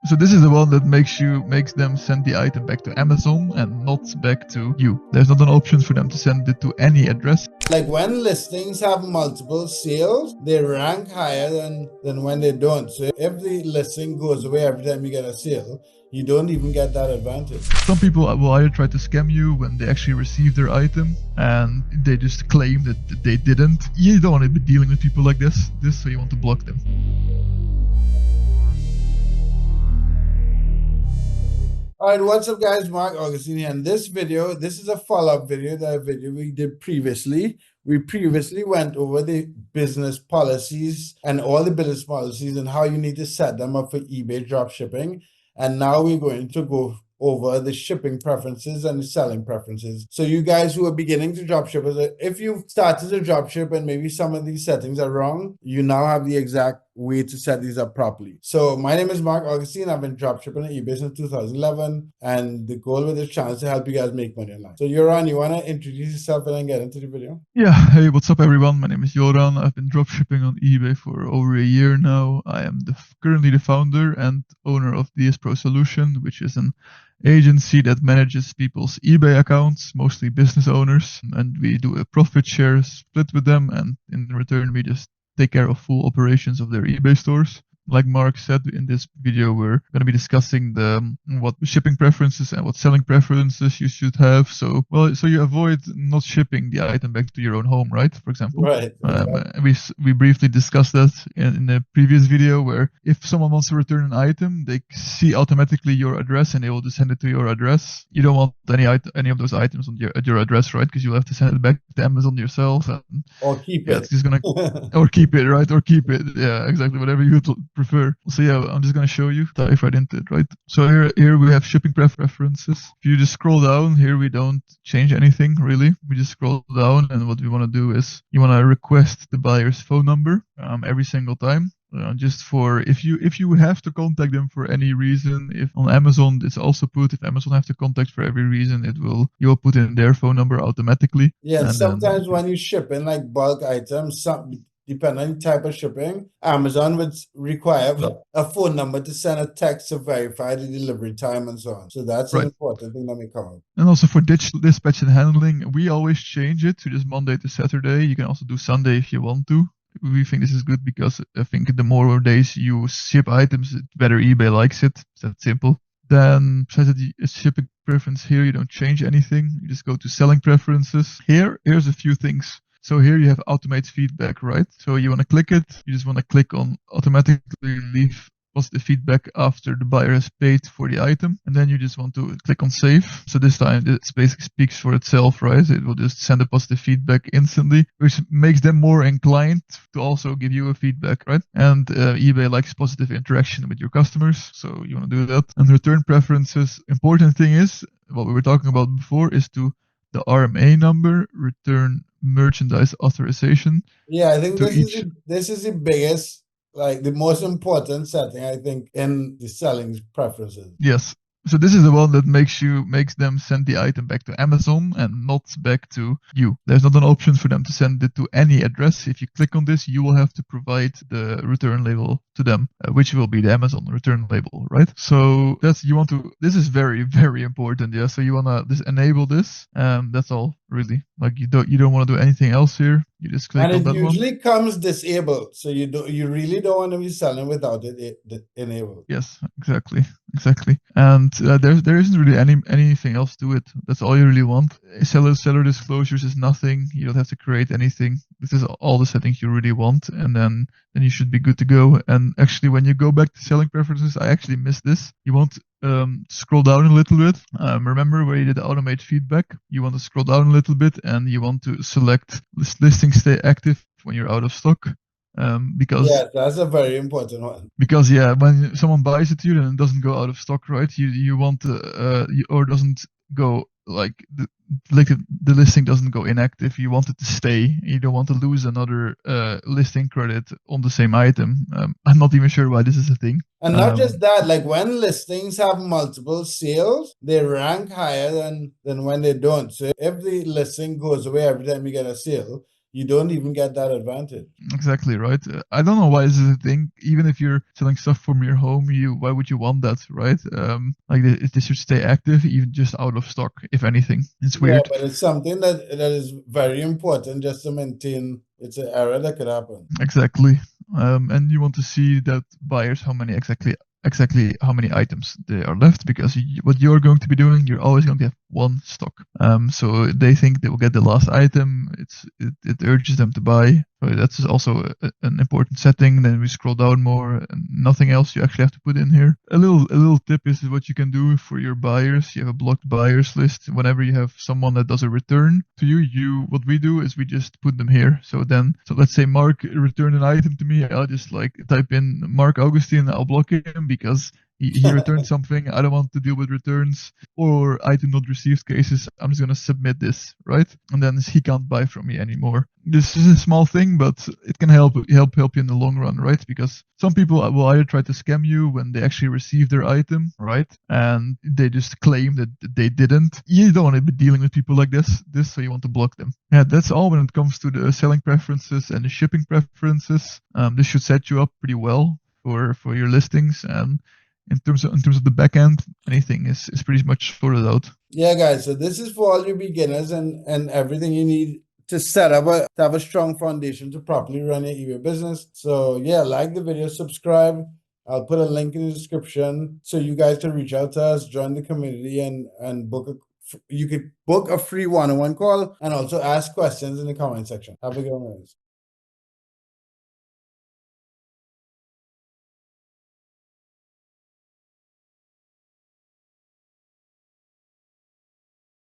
So this is the one that makes them send the item back to Amazon and not back to you. There's not an option for them to send it to any address. Like when listings have multiple sales, they rank higher than when they don't. So if the listing goes away every time you get a sale, you don't even get that advantage. Some people will either try to scam you when they actually receive their item and they just claim that they didn't. You don't want to be dealing with people like this, so you want to block them. All right, what's up guys, Mark Augustine here. And this is a follow-up video to a video we did previously. We previously went over the business policies and all the business policies and how you need to set them up for eBay dropshipping. And now we're going to go over the shipping preferences and the selling preferences. So you guys who are beginning to dropship, if you've started to dropship and maybe some of these settings are wrong, you now have the exact way to set these up properly. So my name is Mark Augustine. I've been dropshipping on eBay since 2011, and the goal with this channel is to help you guys make money online. So Joran, you want to introduce yourself and then get into the video? Yeah, hey, what's up everyone? My name is Joran. I've been dropshipping on eBay for over a year now. I am currently the founder and owner of DS Pro Solution, which is an agency that manages people's eBay accounts, mostly business owners, and we do a profit share split with them, and in return we just take care of full operations of their eBay stores. Like Mark said, in this video, we're going to be discussing what shipping preferences and what selling preferences you should have. So you avoid not shipping the item back to your own home, right? For example, right. We briefly discussed that in a previous video, where if someone wants to return an item, they see automatically your address and they will just send it to your address. You don't want any of those items at your address, right? Because you'll have to send it back to Amazon yourself, or keep it. It's just gonna or keep it, right? Or keep it. Yeah, exactly. Whatever you prefer. So yeah, I'm just going to show you, dive right into it, right? So here we have shipping preferences. If you just scroll down here, we don't change anything really. We just scroll down, and what we want to do is you want to request the buyer's phone number every single time. Just for if you have to contact them for any reason. If on Amazon it's also put, if Amazon have to contact for every reason, you will put in their phone number automatically. Yeah, and sometimes when you ship in like bulk items, depending on the type of shipping, Amazon would require a phone number to send a text to verify the delivery time and so on. So that's an important thing that we cover. And also for dispatch and handling, we always change it to just Monday to Saturday. You can also do Sunday if you want to. We think this is good because I think the more days you ship items, the better eBay likes it. It's that simple. Then besides the shipping preference here, you don't change anything. You just go to selling preferences. Here's a few things. So here you have automate feedback, right? So you want to click it. You just want to click on automatically leave positive feedback after the buyer has paid for the item. And then you just want to click on save. So this time it basically speaks for itself, right? It will just send a positive feedback instantly, which makes them more inclined to also give you a feedback, right? And eBay likes positive interaction with your customers. So you want to do that. And return preferences, important thing is, what we were talking about before, is the RMA number, return merchandise authorization. Yeah, I think this is the biggest, like the most important setting, I think, in the selling preferences. Yes. So this is the one that makes them send the item back to Amazon and not back to you. There's not an option for them to send it to any address. If you click on this, you will have to provide the return label to them, which will be the Amazon return label, right? So this is very, very important. Yeah. So you want to just enable this. That's all really. Like you don't want to do anything else here. You just click on that one. And it usually comes disabled. So you really don't want to be selling without it enabled. Yes, exactly. And there isn't really anything else to it. That's all you really want. Seller disclosures is nothing. You don't have to create anything. This is all the settings you really want, and then you should be good to go. And actually, when you go back to selling preferences, I actually missed this. You want to scroll down a little bit. Remember where you did automate feedback? You want to scroll down a little bit, and you want to select listings stay active when you're out of stock. Because that's a very important one. Because when someone buys it to you, then it doesn't go out of stock, right? You want or doesn't go like the listing doesn't go inactive. You want it to stay. You don't want to lose another listing credit on the same item. I'm not even sure why this is a thing. And not just that, like when listings have multiple sales, they rank higher than when they don't. So if the listing goes away every time you get a sale, you don't even get that advantage. Exactly, right? I don't know why this is a thing. Even if you're selling stuff from your home, why would you want that, right? Like they should stay active, even just out of stock, if anything. It's Yeah, weird. but it's something that is very important just to maintain. It's an error that could happen. Exactly. And you want to see that buyers exactly how many items they are left, because what you're going to be doing, you're always going to have one stock. So they think they will get the last item. It urges them to buy. So that's also an important setting. Then we scroll down more, and nothing else you actually have to put in here. A little tip is what you can do for your buyers. You have a blocked buyers list. Whenever you have someone that does a return to you, what we do is we just put them here. So let's say Mark returned an item to me. I'll just like type in Mark Augustine. I'll block him because he returned something. I don't want to deal with returns or item not received cases. I'm just gonna submit this, right? And then he can't buy from me anymore. This is a small thing, but it can help you in the long run, right? Because some people will either try to scam you when they actually receive their item, right? And they just claim that they didn't. You don't want to be dealing with people like this, so you want to block them. Yeah, that's all when it comes to the selling preferences and the shipping preferences. This should set you up pretty well for your listings, and in terms of the back end, anything is pretty much sorted out. Yeah, guys. So this is for all you beginners and everything you need to to have a strong foundation to properly run your eBay business. So yeah, like the video, subscribe. I'll put a link in the description so you guys can reach out to us, join the community, and you could book a free one-on-one call and also ask questions in the comment section. Have a good one, guys.